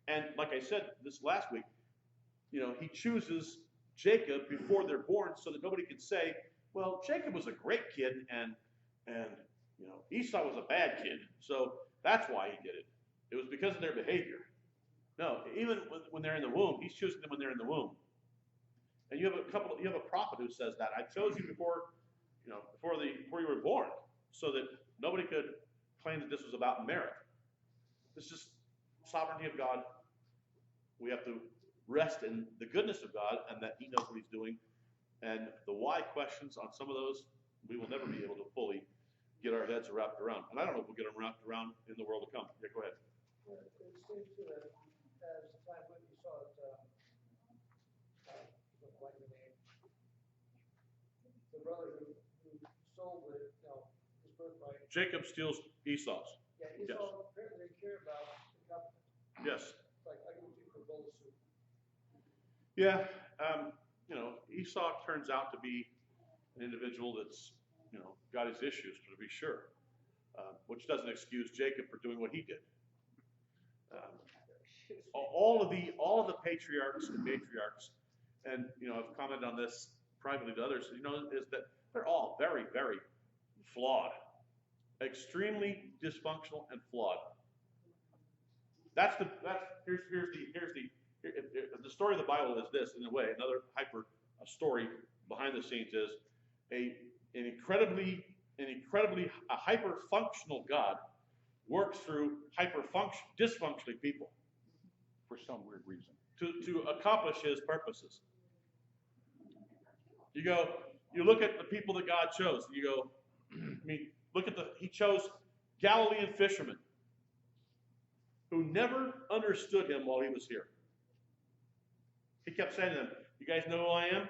And like I said this last week, you know, he chooses Jacob before they're born so that nobody can say, well, Jacob was a great kid and you know, Esau was a bad kid, so that's why he did it. It was because of their behavior. No, even when they're in the womb, he's choosing them when they're in the womb. And you have a prophet who says that I chose you before you were born, so that nobody could claim that this was about merit. This is sovereignty of God. We have to rest in the goodness of God and that he knows what he's doing. And the why questions on some of those, we will never be able to fully get our heads wrapped around. And I don't know if we'll get them wrapped around in the world to come. Yeah, go ahead. Well, it seems to that as time went, you saw it, like the name, the brother who sold it, you know, his birthright. Jacob steals Esau's. Yeah, Esau apparently didn't care about the covenant. Yes. It's like, I can do for a bowl of soup. Yeah. You know, Esau turns out to be an individual that's, you know, got his issues, to be sure, which doesn't excuse Jacob for doing what he did. All of the patriarchs and matriarchs, and you know, I've commented on this privately to others, you know, is that they're all very, very flawed, extremely dysfunctional and flawed. Here's the story of the Bible is this, in a way. Another story behind the scenes is an incredibly hyper functional God works through dysfunctional people For some weird reason. to accomplish his purposes. You look at the people that God chose. You go, I mean, he chose Galilean fishermen who never understood him while he was here. He kept saying to them, "You guys know who I am?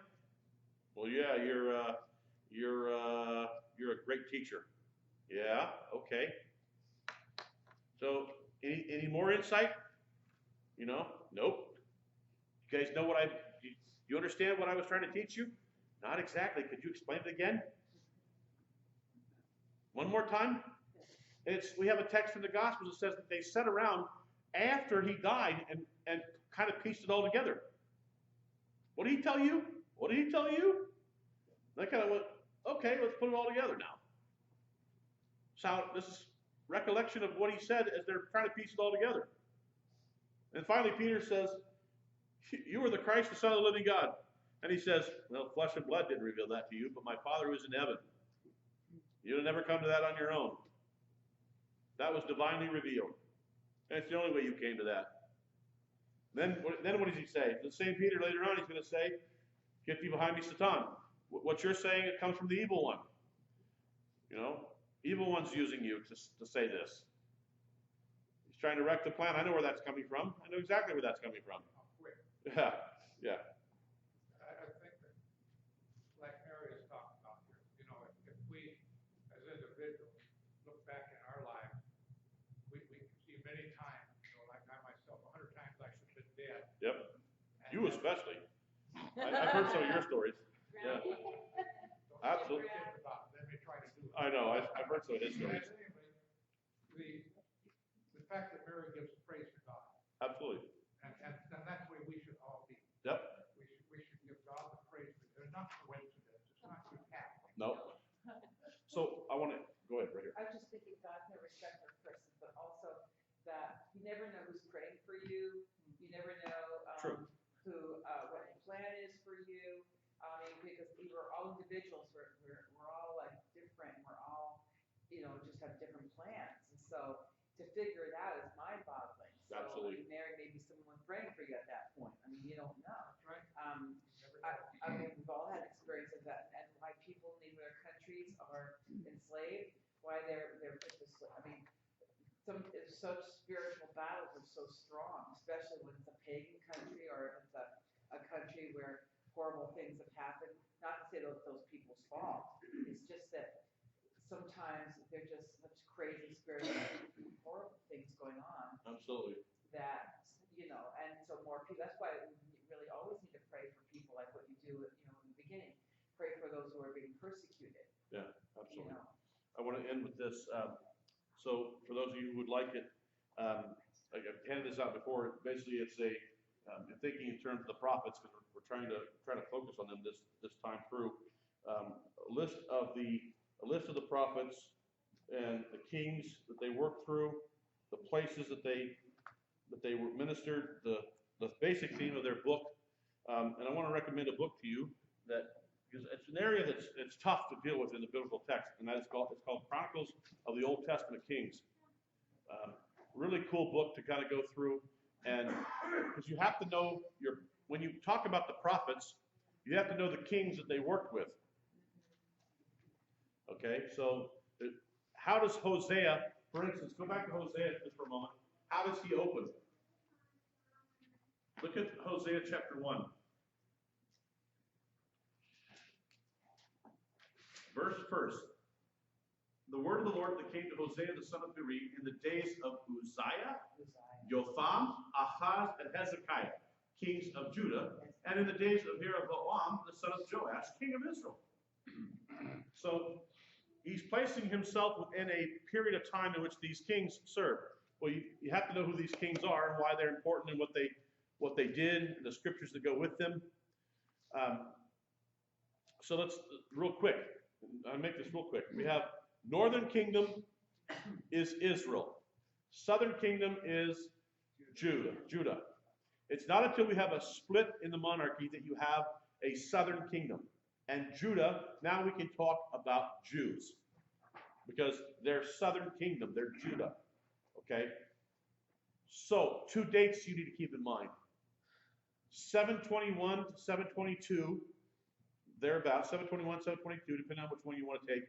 Well, yeah, you're a great teacher. Yeah, okay. So, any more insight? You know, nope. You guys know you understand what I was trying to teach you? Not exactly. Could you explain it again? One more time? We have a text in the Gospels that says that they sat around after he died and kind of pieced it all together. What did he tell you? What did he tell you? They kind of went, okay, let's put it all together now. So this is recollection of what he said as they're trying to piece it all together. And finally, Peter says, "You are the Christ, the Son of the living God." And he says, "Well, flesh and blood didn't reveal that to you, but my Father who is in heaven. You'll never come to that on your own. That was divinely revealed. And it's the only way you came to that." Then what does he say? The same Peter later on, he's going to say, "Get thee behind me, Satan. What you're saying, it comes from the evil one. You know, evil one's using you to say this. He's trying to wreck the plan. I know where that's coming from. I know exactly where that's coming from." Yeah, yeah. I think that, like Mary is talking about here, you know, if we, as individuals, look back in our lives, we can see many times, you know, like I myself, 100 times I should have been dead. Yep. And You especially. I've heard some of your stories. Yeah. Absolutely. Think about it, let me try to do it. I know. I've heard some of his stories. Anyway, the fact that Mary gives praise to God, Absolutely. and that's where we should all be. Yep. We should give God the praise. There's not coincidence. It's not too happy. No. So I want to go ahead right here. I was just thinking God's no respecter of person, but also that you never know who's praying for you. You never know True. what the plan is for you. I mean, because we're all individuals. We're all like different. We're all, you know, just have different plans. figure it out is mind-boggling. So, Absolutely. I mean, Mary, maybe someone praying for you at that point. I mean, you don't know. Right. I mean, we've all had experiences that, and why people in their countries are enslaved, why they're put to sleep. I mean, such spiritual battles are so strong, especially when it's a pagan country or if it's a country where horrible things have happened. Not to say those people's fault. It's just that sometimes they're just such crazy spiritual, horrible things going on Absolutely. that, and so more people, that's why we really always need to pray for people like what you do, in the beginning. Pray for those who are being persecuted. Yeah, absolutely. You know. I want to end with this. So for those of you who would like it, I've handed this out before. Basically, it's thinking in terms of the prophets, because we're trying to focus on them this time through. A list of the prophets and the kings that they worked through, the places that they were ministered, the basic theme of their book. And I want to recommend a book to you because it's an area that's tough to deal with in the biblical text, and it's called Chronicles of the Old Testament Kings. Really cool book to kind of go through, and because you have to know when you talk about the prophets, you have to know the kings that they worked with. Okay, so how does Hosea, for instance, go back to Hosea just for a moment. How does he open? Look at Hosea chapter 1. Verse 1. The word of the Lord that came to Hosea the son of Emery in the days of Uzziah, Jotham, Ahaz, and Hezekiah, kings of Judah, and in the days of Jeroboam, the son of Joash, king of Israel. So he's placing himself within a period of time in which these kings served. Well, you have to know who these kings are and why they're important and what they did, and the scriptures that go with them. So let's real quick. I'll make this real quick. We have Northern Kingdom is Israel. Southern Kingdom is Judah. It's not until we have a split in the monarchy that you have a Southern Kingdom. And Judah, now we can talk about Jews. Because they're Southern Kingdom, they're Judah. Okay? So, 2 dates you need to keep in mind. 721 to 722, thereabouts, 721, 722, depending on which one you want to take.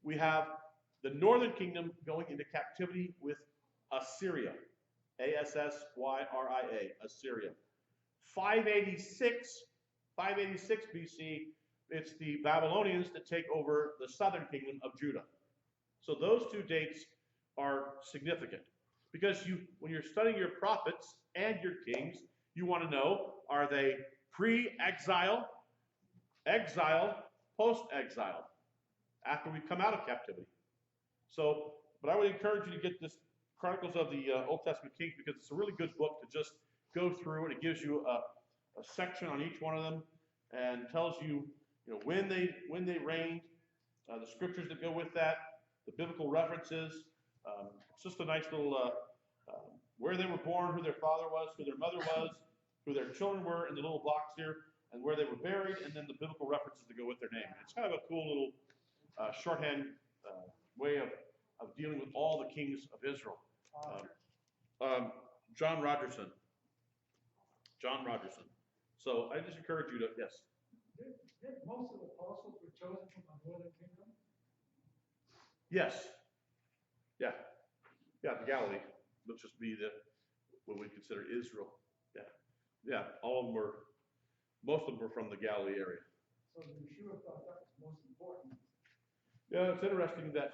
We have the Northern Kingdom going into captivity with Assyria. Assyria. Assyria. 586 BC, it's the Babylonians that take over the Southern Kingdom of Judah. So those 2 dates are significant. Because when you're studying your prophets and your kings, you want to know, are they pre-exile, exile, post-exile, after we come out of captivity? So, but I would encourage you to get this Chronicles of the Old Testament Kings, because it's a really good book to just go through, and it gives you a section on each one of them, and tells you, when they reigned, the scriptures that go with that, the biblical references. It's just a nice little where they were born, who their father was, who their mother was, who their children were in the little box here, and where they were buried, and then the biblical references that go with their name. It's kind of a cool little shorthand way of dealing with all the kings of Israel. John Rogerson. So I just encourage you to, yes. Did most of the apostles were chosen from the northern kingdom? Yes. Yeah, the Galilee. Let's just be what we consider Israel. Yeah, most of them were from the Galilee area. So Yeshua thought that was most important. Yeah, it's interesting that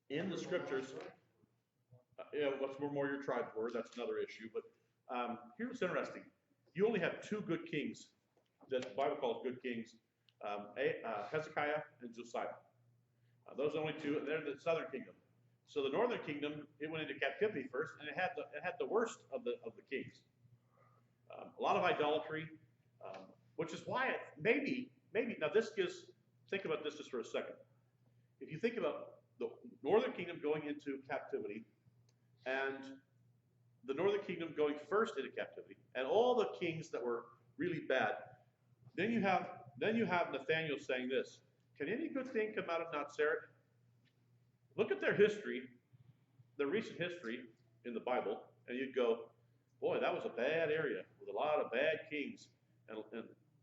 in the scriptures, what's more your tribes were, that's another issue. But here's what's interesting. You only have 2 good kings that the Bible calls good kings, Hezekiah and Josiah. Those are only 2, and they're the Southern Kingdom. So the Northern Kingdom, it went into captivity first, and it had the worst of the kings. A lot of idolatry, which is why maybe now think about this just for a second. If you think about the Northern Kingdom going into captivity, and the Northern Kingdom going first into captivity, and all the kings that were really bad, then you have Nathaniel saying this: can any good thing come out of Nazareth? look at their history, their recent history in the Bible, and you'd go, boy, that was a bad area with a lot of bad kings, and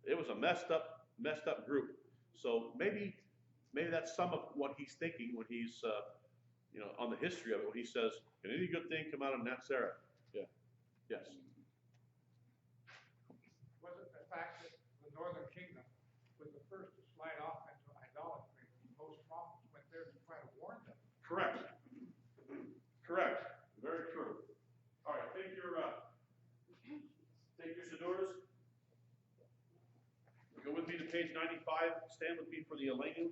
it was a messed up group. So maybe that's some of what he's thinking when he's on the history of it, when he says, can any good thing come out of Nazareth? Yeah. Yes. Was it the fact that the northern kingdom was the first to slide off into idolatry? Most prophets went there to try to warn them. Correct. Correct. Very true. All right, take your Sidduras. Go with me to page 95. Stand with me for the Elenu.